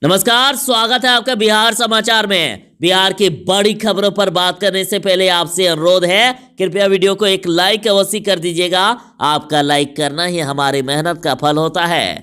नमस्कार, स्वागत है आपका बिहार समाचार में। बिहार की बड़ी खबरों पर बात करने से पहले आपसे अनुरोध है, कृपया वीडियो को एक लाइक अवश्य कर दीजिएगा। आपका लाइक करना ही हमारी मेहनत का फल होता है।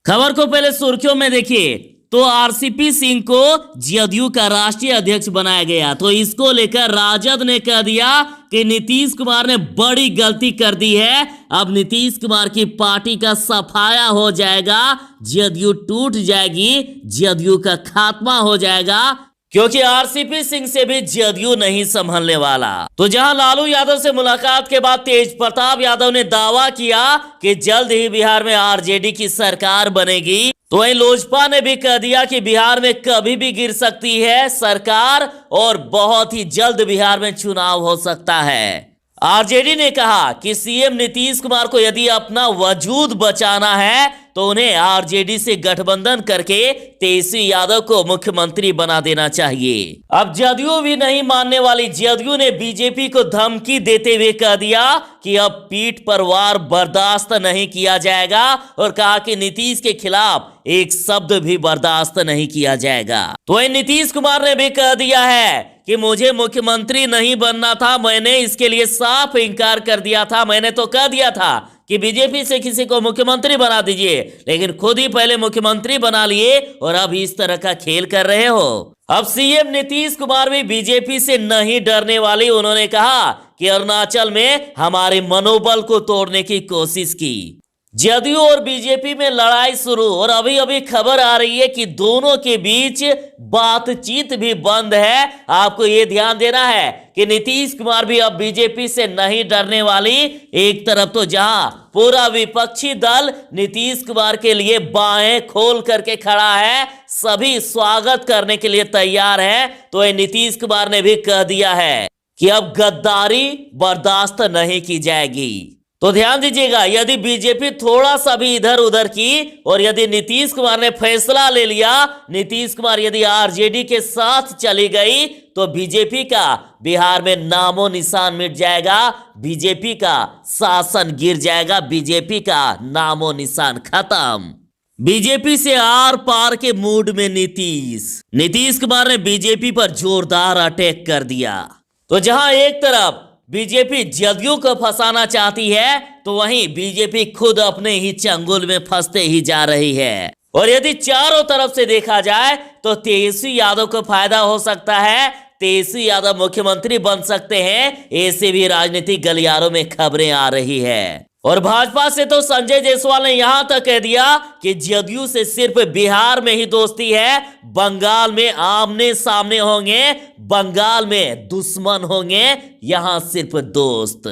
खबर को पहले सुर्खियों में देखिए तो आरसीपी सिंह को जदयू का राष्ट्रीय अध्यक्ष बनाया गया, तो इसको लेकर राजद ने कह दिया कि नीतीश कुमार ने बड़ी गलती कर दी है। अब नीतीश कुमार की पार्टी का सफाया हो जाएगा, जदयू टूट जाएगी, जदयू का खात्मा हो जाएगा, क्योंकि आरसीपी सिंह से भी जदयू नहीं संभलने वाला। तो जहां लालू यादव से मुलाकात के बाद तेज प्रताप यादव ने दावा किया कि जल्द ही बिहार में आरजेडी की सरकार बनेगी, तो वहीं लोजपा ने भी कह दिया कि बिहार में कभी भी गिर सकती है सरकार और बहुत ही जल्द बिहार में चुनाव हो सकता है। आरजेडी ने कहा कि सीएम नीतीश कुमार को यदि अपना वजूद बचाना है तो उन्हें आरजेडी से गठबंधन करके तेजस्वी यादव को मुख्यमंत्री बना देना चाहिए। अब जदयू भी नहीं मानने वाली जदयू ने बीजेपी को धमकी देते हुए कह दिया कि अब पीठ पर वार बर्दाश्त नहीं किया जाएगा और कहा कि नीतीश के खिलाफ एक शब्द भी बर्दाश्त नहीं किया जाएगा। तो नीतीश कुमार ने भी कह दिया है कि मुझे मुख्यमंत्री नहीं बनना था, मैंने इसके लिए साफ इंकार कर दिया था। मैंने तो कह दिया था कि बीजेपी से किसी को मुख्यमंत्री बना दीजिए, लेकिन खुद ही पहले मुख्यमंत्री बना लिए और अब इस तरह का खेल कर रहे हो। अब सीएम नीतीश कुमार भी बीजेपी से नहीं डरने वाली। उन्होंने कहा कि अरुणाचल में हमारे मनोबल को तोड़ने की कोशिश की। जदयू और बीजेपी में लड़ाई शुरू, और अभी अभी खबर आ रही है कि दोनों के बीच बातचीत भी बंद है। आपको यह ध्यान देना है कि नीतीश कुमार भी अब बीजेपी से नहीं डरने वाली। एक तरफ तो जहां पूरा विपक्षी दल नीतीश कुमार के लिए बाहें खोल करके खड़ा है, सभी स्वागत करने के लिए तैयार है, तो ये नीतीश कुमार ने भी कह दिया है कि अब गद्दारी बर्दाश्त नहीं की जाएगी। तो ध्यान दीजिएगा, यदि बीजेपी थोड़ा सा भी इधर उधर की और यदि नीतीश कुमार ने फैसला ले लिया, नीतीश कुमार यदि आरजेडी के साथ चली गई, तो बीजेपी का बिहार में नामो निशान मिट जाएगा, बीजेपी का शासन गिर जाएगा, बीजेपी का नामो निशान खत्म। बीजेपी से आर पार के मूड में नीतीश कुमार ने बीजेपी पर जोरदार अटैक कर दिया। तो जहां एक तरफ बीजेपी जदयू को फंसाना चाहती है, तो वहीं बीजेपी खुद अपने ही चंगुल में फंसते ही जा रही है। और यदि चारों तरफ से देखा जाए तो तेजस्वी यादव को फायदा हो सकता है, तेजस्वी यादव मुख्यमंत्री बन सकते हैं, ऐसे भी राजनीतिक गलियारों में खबरें आ रही है। और भाजपा से तो संजय जायसवाल ने यहां तक कह दिया कि जदयू से सिर्फ बिहार में ही दोस्ती है, बंगाल में आमने सामने होंगे, बंगाल में दुश्मन होंगे, यहां सिर्फ दोस्त।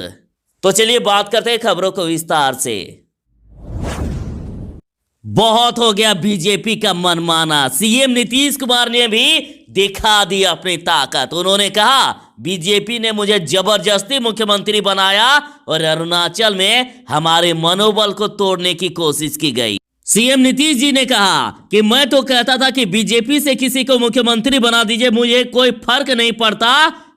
तो चलिए बात करते हैं खबरों को विस्तार से। बहुत हो गया बीजेपी का मनमाना, सीएम नीतीश कुमार ने भी दिखा दी अपनी ताकत। उन्होंने कहा बीजेपी ने मुझे जबरदस्ती मुख्यमंत्री बनाया और अरुणाचल में हमारे मनोबल को तोड़ने की कोशिश की गई। सीएम नीतीश जी ने कहा कि मैं तो कहता था कि बीजेपी से किसी को मुख्यमंत्री बना दीजिए, मुझे कोई फर्क नहीं पड़ता,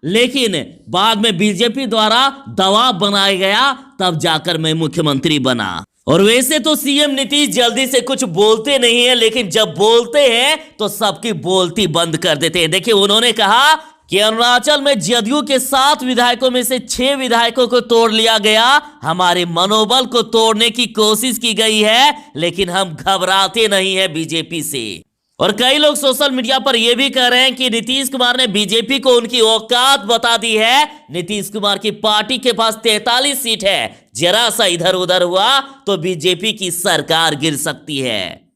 लेकिन बाद में बीजेपी द्वारा दबाव बनाया गया, तब जाकर मैं मुख्यमंत्री बना। और वैसे तो सीएम नीतीश जल्दी से कुछ बोलते नहीं है, लेकिन जब बोलते हैं तो सबकी बोलती बंद कर देते हैं। देखिए, उन्होंने कहा कि अरुणाचल में जदयू के 7 विधायकों में से 6 विधायकों को तोड़ लिया गया, हमारे मनोबल को तोड़ने की कोशिश की गई है, लेकिन हम घबराते नहीं है बीजेपी से। और कई लोग सोशल मीडिया पर यह भी कह रहे हैं कि नीतीश कुमार ने बीजेपी को उनकी औकात बता दी है। नीतीश कुमार की पार्टी के पास 43 सीट है, जरा सा इधर उधर हुआ तो बीजेपी की सरकार गिर सकती है।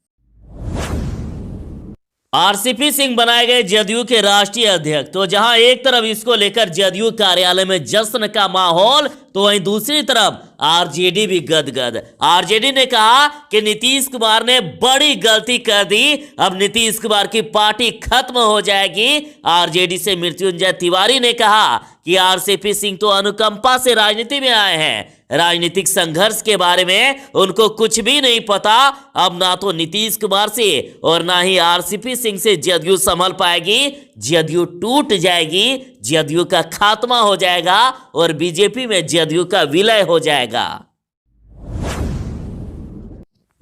आरसीपी सिंह बनाए गए जदयू के राष्ट्रीय अध्यक्ष। तो जहां एक तरफ इसको लेकर जदयू कार्यालय में जश्न का माहौल, तो वहीं दूसरी तरफ आरजेडी भी गदगद। आरजेडी ने कहा कि नीतीश कुमार ने बड़ी गलती कर दी, अब नीतीश कुमार की पार्टी खत्म हो जाएगी। आरजेडी से मृत्युंजय तिवारी ने कहा कि आरसीपी सिंह तो अनुकंपा से राजनीति में आए हैं, राजनीतिक संघर्ष के बारे में उनको कुछ भी नहीं पता। अब ना तो नीतीश कुमार से और ना ही आरसीपी सिंह से जदयू संभल पाएगी, जदयू टूट जाएगी, जदयू का खात्मा हो जाएगा और बीजेपी में जदयू का विलय हो जाएगा।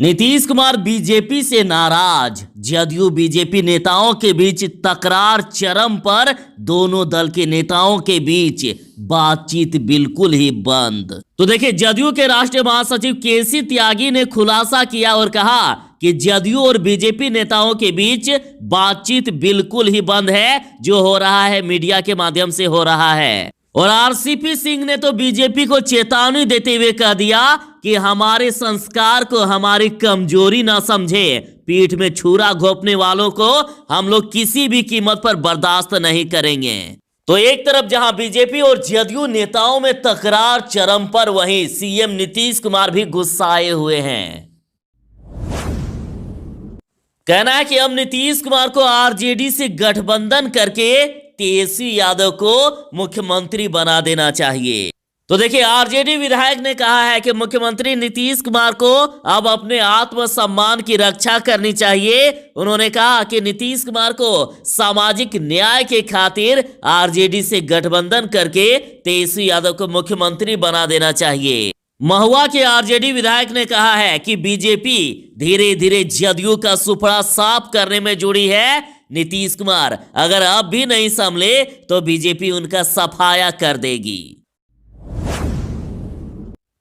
नीतीश कुमार बीजेपी से नाराज, जदयू बीजेपी नेताओं के बीच तकरार चरम पर, दोनों दल के नेताओं के बीच बातचीत बिल्कुल ही बंद। तो देखिए, जदयू के राष्ट्रीय महासचिव केसी त्यागी ने खुलासा किया और कहा कि जदयू और बीजेपी नेताओं के बीच बातचीत बिल्कुल ही बंद है, जो हो रहा है मीडिया के माध्यम से हो रहा है। और आरसीपी सिंह ने तो बीजेपी को चेतावनी देते हुए कह दिया कि हमारे संस्कार को हमारी कमजोरी ना समझे, पीठ में छुरा घोंपने वालों को हम लोग किसी भी कीमत पर बर्दाश्त नहीं करेंगे। तो एक तरफ जहां बीजेपी और जदयू नेताओं में तकरार चरम पर, वहीं सीएम नीतीश कुमार भी गुस्साए हुए हैं। कहना है कि अब नीतीश कुमार को आरजेडी से गठबंधन करके तेजस्वी यादव को मुख्यमंत्री बना देना चाहिए। तो देखिए, आरजेडी विधायक ने कहा है कि मुख्यमंत्री नीतीश कुमार को अब अपने आत्मसम्मान की रक्षा करनी चाहिए। उन्होंने कहा कि नीतीश कुमार को सामाजिक न्याय के खातिर आरजेडी से गठबंधन करके तेजस्वी यादव को मुख्यमंत्री बना देना चाहिए। महुआ के आरजेडी विधायक ने कहा है कि बीजेपी धीरे धीरे जदयू का सुपड़ा साफ करने में जुड़ी है। नीतीश कुमार अगर अब भी नहीं संभले तो बीजेपी उनका सफाया कर देगी।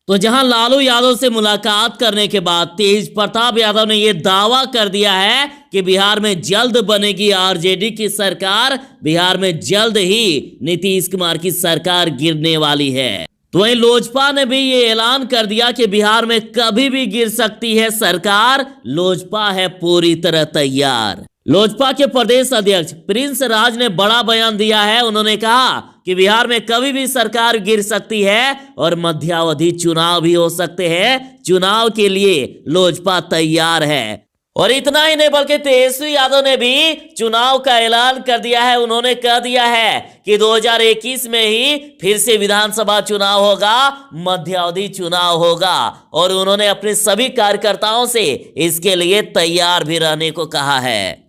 तो जहां लालू यादव से मुलाकात करने के बाद तेज प्रताप यादव ने यह दावा कर दिया है कि बिहार में जल्द बनेगी आरजेडी की सरकार, बिहार में जल्द ही नीतीश कुमार की सरकार गिरने वाली है। तो वहीं लोजपा ने भी ये ऐलान कर दिया कि बिहार में कभी भी गिर सकती है सरकार, लोजपा है पूरी तरह तैयार। लोजपा के प्रदेश अध्यक्ष प्रिंस राज ने बड़ा बयान दिया है। उन्होंने कहा कि बिहार में कभी भी सरकार गिर सकती है और मध्यावधि चुनाव भी हो सकते हैं, चुनाव के लिए लोजपा तैयार है। और इतना ही नहीं बल्कि तेजस्वी यादव ने भी चुनाव का ऐलान कर दिया है। उन्होंने कह दिया है कि 2021 में ही फिर से विधानसभा चुनाव होगा, मध्यावधि चुनाव होगा, और उन्होंने अपने सभी कार्यकर्ताओं से इसके लिए तैयार भी रहने को कहा है।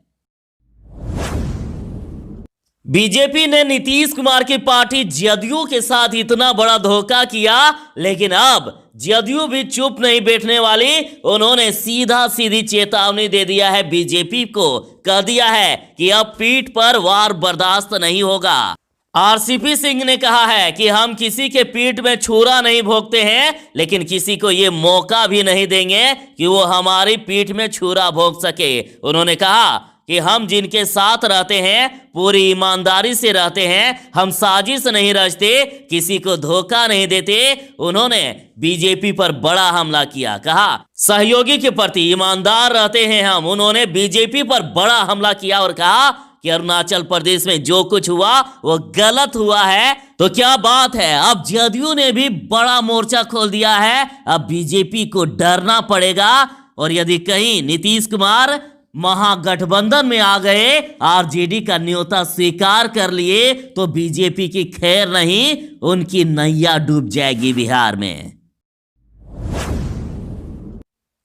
बीजेपी ने नीतीश कुमार की पार्टी जदयू के साथ इतना बड़ा धोखा किया, लेकिन अब जदयू भी चुप नहीं बैठने वाली। उन्होंने सीधा सीधी चेतावनी दे दिया है बीजेपी को, कह दिया है कि अब पीठ पर वार बर्दाश्त नहीं होगा। आरसीपी सिंह ने कहा है कि हम किसी के पीठ में छुरा नहीं भोंकते हैं, लेकिन किसी को ये मौका भी नहीं देंगे कि वो हमारी पीठ में छुरा भोंक सके। उन्होंने कहा कि हम जिनके साथ रहते हैं पूरी ईमानदारी से रहते हैं, हम साजिश नहीं रचते, किसी को धोखा नहीं देते। उन्होंने बीजेपी पर बड़ा हमला किया, कहा सहयोगी के प्रति ईमानदार रहते हैं हम। उन्होंने बीजेपी पर बड़ा हमला किया और कहा कि अरुणाचल प्रदेश में जो कुछ हुआ वो गलत हुआ है। तो क्या बात है, अब जदयू ने भी बड़ा मोर्चा खोल दिया है। अब बीजेपी को डरना पड़ेगा, और यदि कहीं नीतीश कुमार महागठबंधन में आ गए, आरजेडी का न्योता स्वीकार कर लिए, तो बीजेपी की खैर नहीं, उनकी नैया डूब जाएगी बिहार में।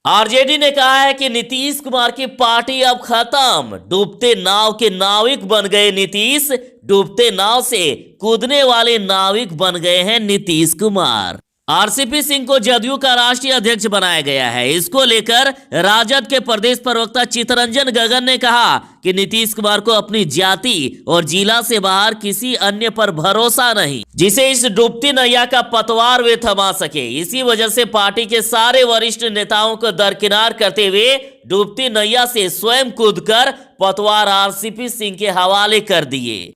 आरजेडी ने कहा है कि नीतीश कुमार की पार्टी अब खत्म, डूबते नाव के नाविक बन गए नीतीश, डूबते नाव से कूदने वाले नाविक बन गए हैं नीतीश कुमार। आरसीपी सिंह को जदयू का राष्ट्रीय अध्यक्ष बनाया गया है। इसको लेकर राजद के प्रदेश प्रवक्ता चितरंजन गगन ने कहा कि नीतीश कुमार को अपनी जाति और जिला से बाहर किसी अन्य पर भरोसा नहीं, जिसे इस डूबती नैया का पतवार वे थमा सके। इसी वजह से पार्टी के सारे वरिष्ठ नेताओं को दरकिनार करते हुए डूबती नैया से स्वयं कूदकर पतवार आरसीपी सिंह के हवाले कर दिए।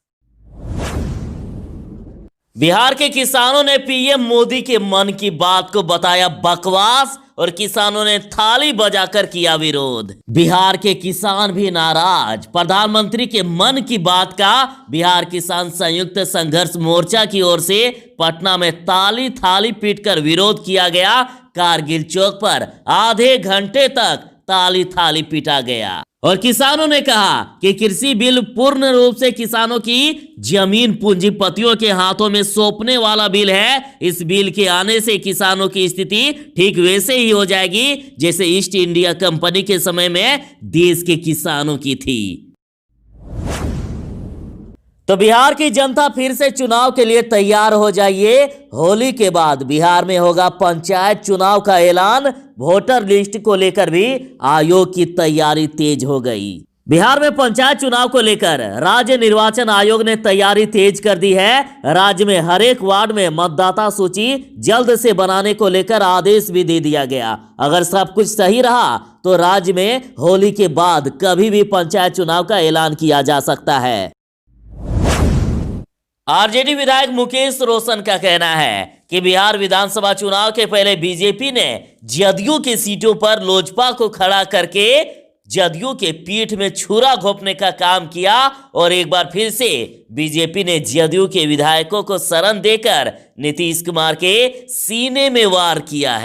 बिहार के किसानों ने पीएम मोदी के मन की बात को बताया बकवास, और किसानों ने थाली बजाकर किया विरोध। बिहार के किसान भी नाराज, प्रधानमंत्री के मन की बात का बिहार किसान संयुक्त संघर्ष मोर्चा की ओर से पटना में ताली थाली पीटकर विरोध किया गया। कारगिल चौक पर आधे घंटे तक ताली थाली पीटा गया, और किसानों ने कहा कि कृषि बिल पूर्ण रूप से किसानों की जमीन पूंजीपतियों के हाथों में सौंपने वाला बिल है। इस बिल के आने से किसानों की स्थिति ठीक वैसे ही हो जाएगी जैसे ईस्ट इंडिया कंपनी के समय में देश के किसानों की थी। तो बिहार की जनता फिर से चुनाव के लिए तैयार हो जाइए। होली के बाद बिहार में होगा पंचायत चुनाव का ऐलान। वोटर लिस्ट को लेकर भी आयोग की तैयारी तेज हो गई। बिहार में पंचायत चुनाव को लेकर राज्य निर्वाचन आयोग ने तैयारी तेज कर दी है। राज्य में हर एक वार्ड में मतदाता सूची जल्द से बनाने को लेकर आदेश भी दे दिया गया। अगर सब कुछ सही रहा तो राज्य में होली के बाद कभी भी पंचायत चुनाव का ऐलान किया जा सकता है। आरजेडी विधायक मुकेश रोशन का कहना है कि बिहार विधानसभा चुनाव के पहले बीजेपी ने जदयू की सीटों पर लोजपा को खड़ा करके जदयू के पीठ में छुरा घोंपने का काम किया और एक बार फिर से बीजेपी ने जदयू के विधायकों को शरण देकर नीतीश कुमार के सीने में वार किया है।